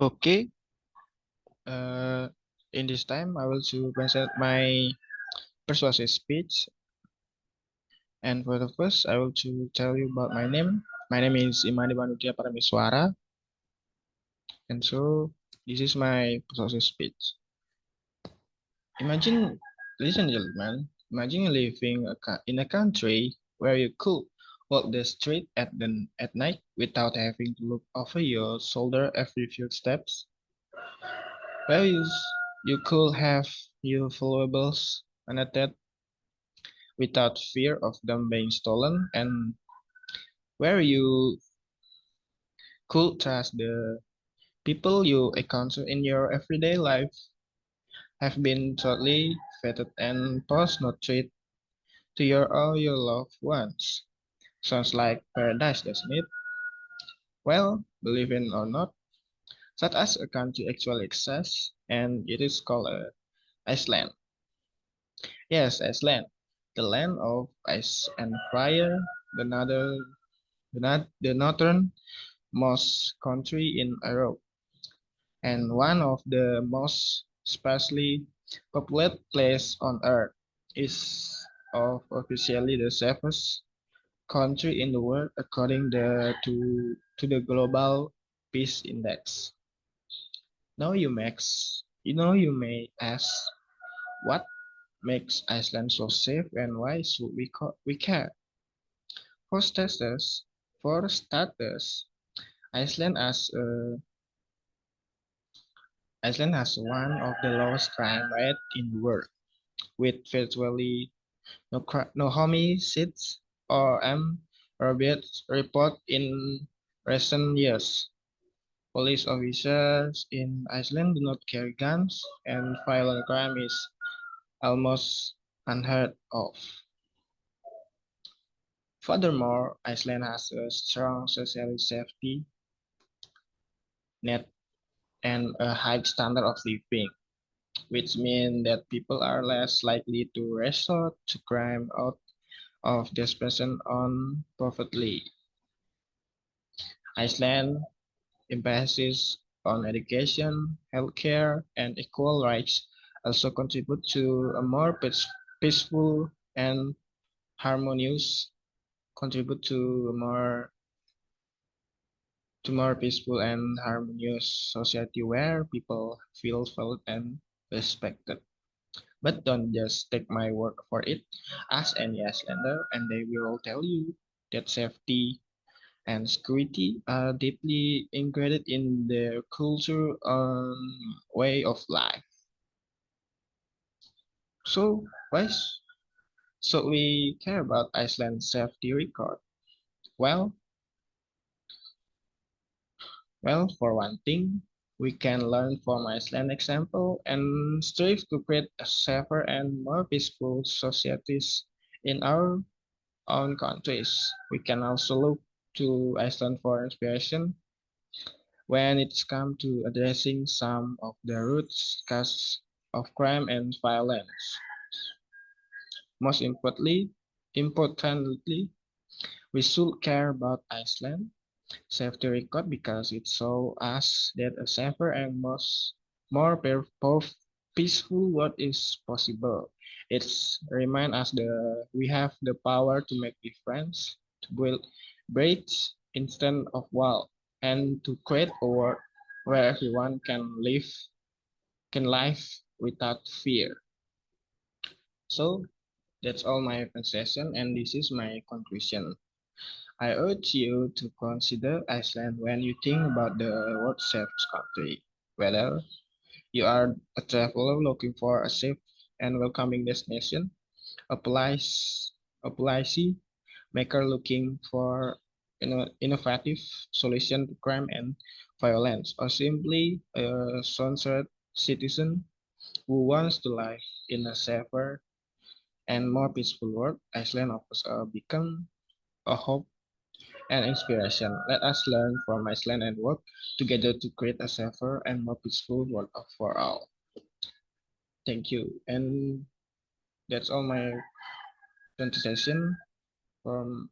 Okay, in this time I will to present my persuasive speech, and for the first I will to tell you about my name. My name is Bhanu Parameswara, and so this is my persuasive speech. Imagine, ladies and gentlemen, imagine living in a country where you could walk the street at night without having to look over your shoulder every few steps. Where you could have your valuables unattended without fear of them being stolen, and where you could trust the people you encounter in your everyday life have been thoroughly vetted and pose no threat to your or your loved ones. Sounds like paradise, doesn't it? Well, believe it or not, such as a country actually exists, and it is called Iceland. Yes, Iceland, the land of ice and fire, the northern, the northernmost country in Europe, and one of the most sparsely populated places on Earth, is of officially the safest country in the world according to the Global Peace Index. Now you may ask, what makes Iceland so safe and why should we care? For starters, for starters, Iceland has a Iceland has one of the lowest crime rates in the world, with virtually no homicides or report in recent years. Police officers in Iceland do not carry guns, and violent crime is almost unheard of. Furthermore, Iceland has a strong social safety net and a high standard of living, which means that people are less likely to resort to crime out of desperation on poverty. Iceland emphasis on education, healthcare, and equal rights also contribute to a more peaceful and harmonious contribute to more peaceful and harmonious society where people feel valued and respected. But don't just take my word for it. Ask any Icelander, and they will tell you that safety and security are deeply ingrained in their culture and way of life. So, why should we care about Iceland's safety record? Well, for one thing, we can learn from Iceland's example and strive to create a safer and more peaceful societies in our own countries. We can also look to Iceland for inspiration when it's come to addressing some of the root causes of crime and violence. Most importantly, we should care about Iceland safety record because it shows us that a safer and more peaceful world is possible. It's remind us that we have the power to make difference, to build bridges instead of wall, and to create a world where everyone can live without fear. So that's all my presentation, and this is my conclusion. I urge you to consider Iceland when you think about the world's safest country. Whether you are a traveler looking for a safe and welcoming destination, a policy maker looking for innovative solution to crime and violence, or simply a concerned citizen who wants to live in a safer and more peaceful world, Iceland offers a beacon, a hope, and inspiration. Let us learn from Iceland and work together to create a safer and more peaceful world for all. Thank you. And that's all my presentation from